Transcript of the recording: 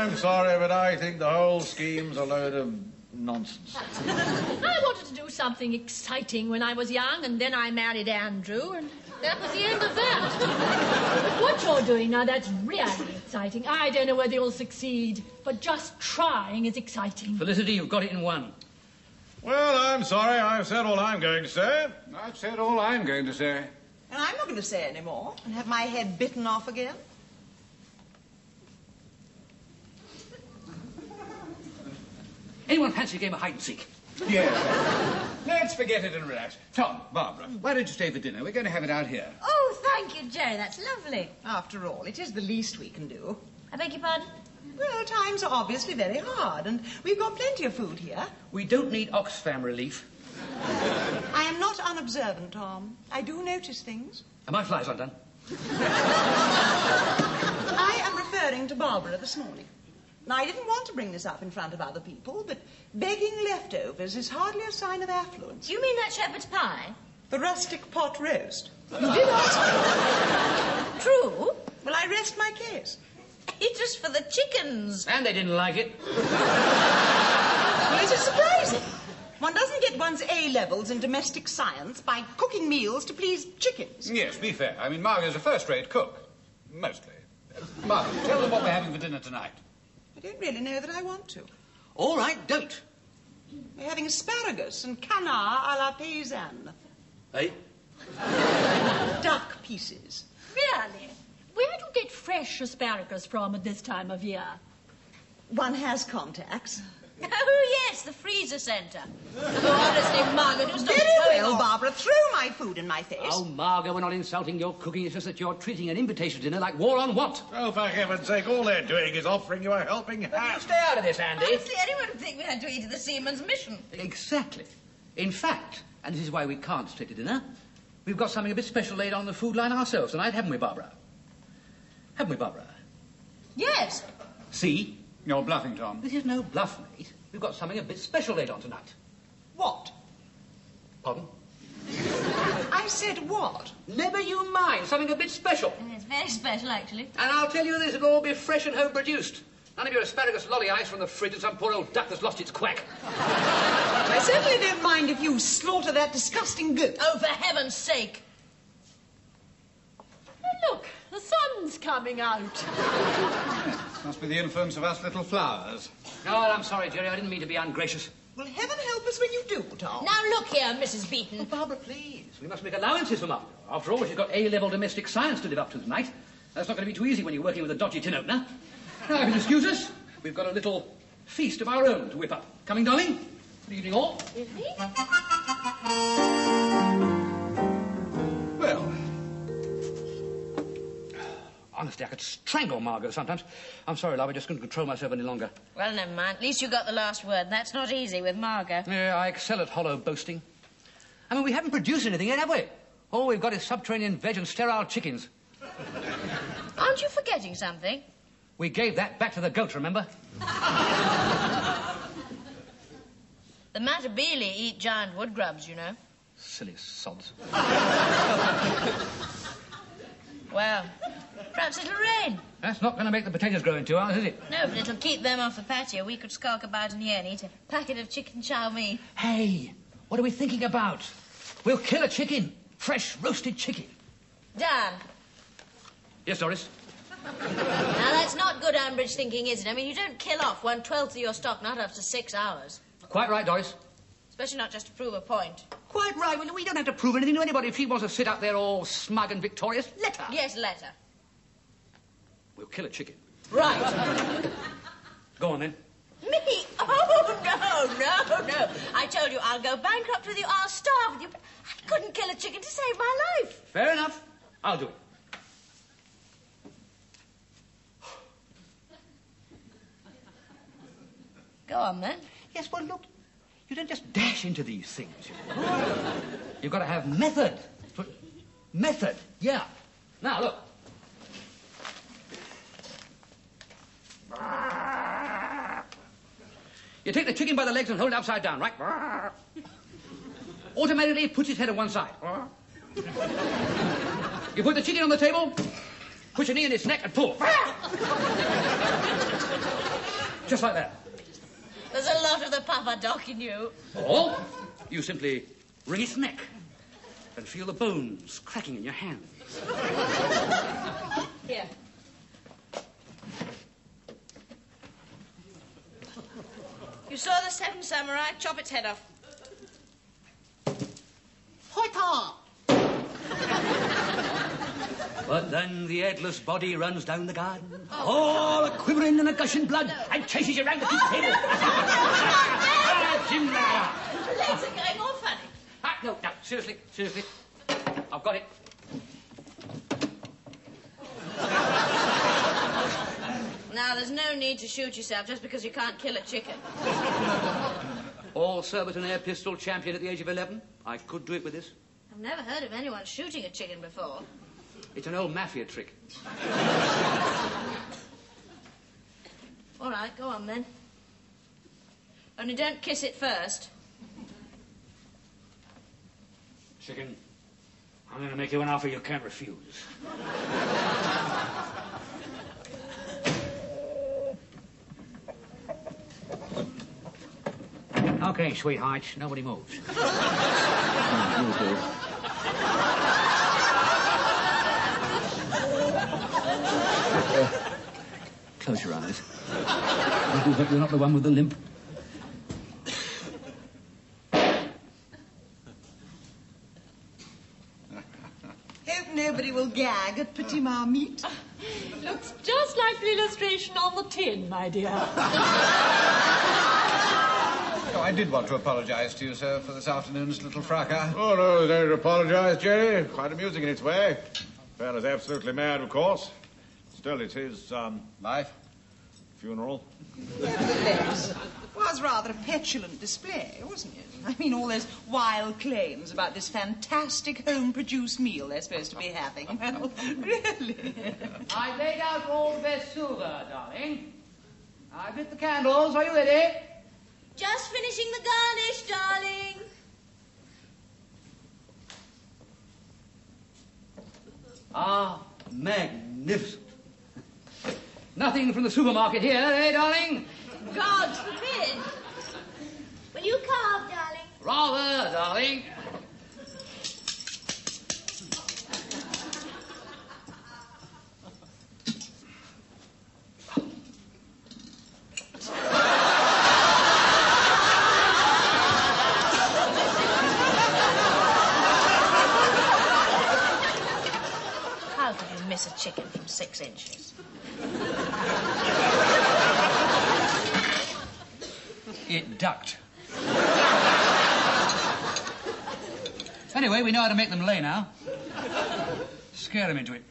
I'm sorry, but I think the whole scheme's a load of nonsense. I wanted to do something exciting when I was young, and then I married Andrew, and that was the end of that. What you're doing now, that's really exciting. I don't know whether you'll succeed, but just trying is exciting. Felicity, you've got it in one. Well, I'm sorry. I've said all I'm going to say. I've said all I'm going to say. And I'm not going to say any more and have my head bitten off again. Anyone fancy a game of hide-and-seek? Yeah. Let's forget it and relax. Tom, Barbara, why don't you stay for dinner? We're going to have it out here. Oh, thank you, Jerry. That's lovely. After all, it is the least we can do. I beg your pardon? Well, times are obviously very hard, and we've got plenty of food here. We don't need Oxfam relief. I am not unobservant, Tom. I do notice things. And my fly's undone. I am referring to Barbara this morning. Now, I didn't want to bring this up in front of other people, but begging leftovers is hardly a sign of affluence. Do you mean that shepherd's pie? The rustic pot roast. You did not. True. Well, I rest my case. It was for the chickens. And they didn't like it. Well, it is surprising. One doesn't get one's A-levels in domestic science by cooking meals to please chickens. Yes, be fair. I mean, Margo's a first-rate cook. Mostly. Margo, tell them what we're having for dinner tonight. I don't really know that I want to. All right, don't. We're having asparagus and canard à la paysanne. Eh? Duck pieces. Really? Where do you get fresh asparagus from at this time of year? One has contacts. Oh, yes, the freezer centre. Oh, honestly, Margo, do stop Very showing well, off. Barbara. Throw my food in my face. Oh, Margo, we're not insulting your cooking. It's just that you're treating an invitation to dinner like war on what? Oh, for heaven's sake, all they're doing is offering you a helping You hand. stay out of this, Andy. Honestly, anyone would think we had to eat at the seaman's mission. Exactly. In fact, and this is why we can't stay to dinner, we've got something a bit special laid on the food line ourselves tonight, haven't we, Barbara? Haven't we, Barbara? Yes. See? You're bluffing, Tom. This is no bluff, mate. We've got something a bit special laid on tonight. What? Pardon? I said what? Never you mind. Something a bit special. It's very special, actually. And I'll tell you this, it'll all be fresh and home-produced. None of your asparagus lolly ice from the fridge and some poor old duck that's lost its quack. I certainly don't mind if you slaughter that disgusting goat. Oh, for heaven's sake. Look, the sun's coming out. Must be the influence of us little flowers. No, I'm sorry, Jerry. I didn't mean to be ungracious. Well, heaven help us when you do, Tom. Now, look here, Mrs. Beaton. Oh, Barbara, please. We must make allowances for Margo. After all, she's got A-level domestic science to live up to tonight. That's not going to be too easy when you're working with a dodgy tin opener. Now, if you'll excuse us, we've got a little feast of our own to whip up. Coming, darling? Good evening, all. Well, honestly, I could strangle Margo sometimes. I'm sorry, love, I just couldn't control myself any longer. Well, never mind. At least you got the last word. That's not easy with Margo. Yeah, I excel at hollow boasting. I mean, we haven't produced anything yet, have we? All we've got is subterranean veg and sterile chickens. Aren't you forgetting something? We gave that back to the goat, remember? The Matabele eat giant wood grubs, you know. Silly sods. Well, perhaps it'll rain. That's not going to make the potatoes grow in 2 hours, is it? No, but it'll keep them off the patio. We could skulk about in here and eat a packet of chicken chow mein. Hey, what are we thinking about? We'll kill a chicken. Fresh roasted chicken. Dan. Yes, Doris? Now, that's not good Ambridge thinking, is it? I mean, you don't kill off 1/12 of your stock, not after 6 hours. Quite right, Doris. Especially not just to prove a point. Quite right. Well, we don't have to prove anything to anybody. If she wants to sit up there all smug and victorious, let her. Yes, let her. We'll kill a chicken. Right. Go on, then. Me? Oh, no. I told you, I'll go bankrupt with you, I'll starve with you, but I couldn't kill a chicken to save my life. Fair enough. I'll do it. Go on, then. Yes, well, look, you don't just dash into these things, you know. You've got to have method. Method, yeah. Now, look. You take the chicken by the legs and hold it upside down, right? Automatically, it puts its head on one side. You put the chicken on the table, push your knee in its neck and pull. just like that. There's a lot of the Papa Doc in you. Or you simply wring its neck and feel the bones cracking in your hands. Here. You saw the Seven Samurai? Chop its head off. Hoita! But then the headless body runs down the garden, all a-quivering and a-gushing blood, and chases you round the kitchen table. Jim, The legs are going all funny. No, seriously. I've got it. Now, there's no need to shoot yourself just because you can't kill a chicken. All Surbiton air pistol champion at the age of 11. I could do it with this. I've never heard of anyone shooting a chicken before. It's an old mafia trick. All right, go on then. Only don't kiss it first. Chicken, I'm going to make you an offer you can't refuse. Okay, sweetheart, nobody moves. Close your eyes. I do hope you're not the one with the limp. Hope nobody will gag at Petit Marmite. Looks just like the illustration on the tin, my dear. Oh, I did want to apologise to you, sir, for this afternoon's little fracas. Oh, no, there's no to apologise, Jerry. Quite amusing in its way. Fellow's absolutely mad, of course. Still, it's his, Life? funeral. Nevertheless, was rather a petulant display, wasn't it? I mean, all those wild claims about this fantastic home-produced meal they're supposed to be having. Well, really. I've laid out all the best silver, darling. I've lit the candles. Are you ready? Just finishing the garnish, darling. Ah, magnificent. Nothing from the supermarket here, eh, darling? God forbid. Will you carve, darling? Rather, darling. How could you miss a chicken from 6 inches? It ducked. Anyway, we know how to make them lay now. Scare them into it.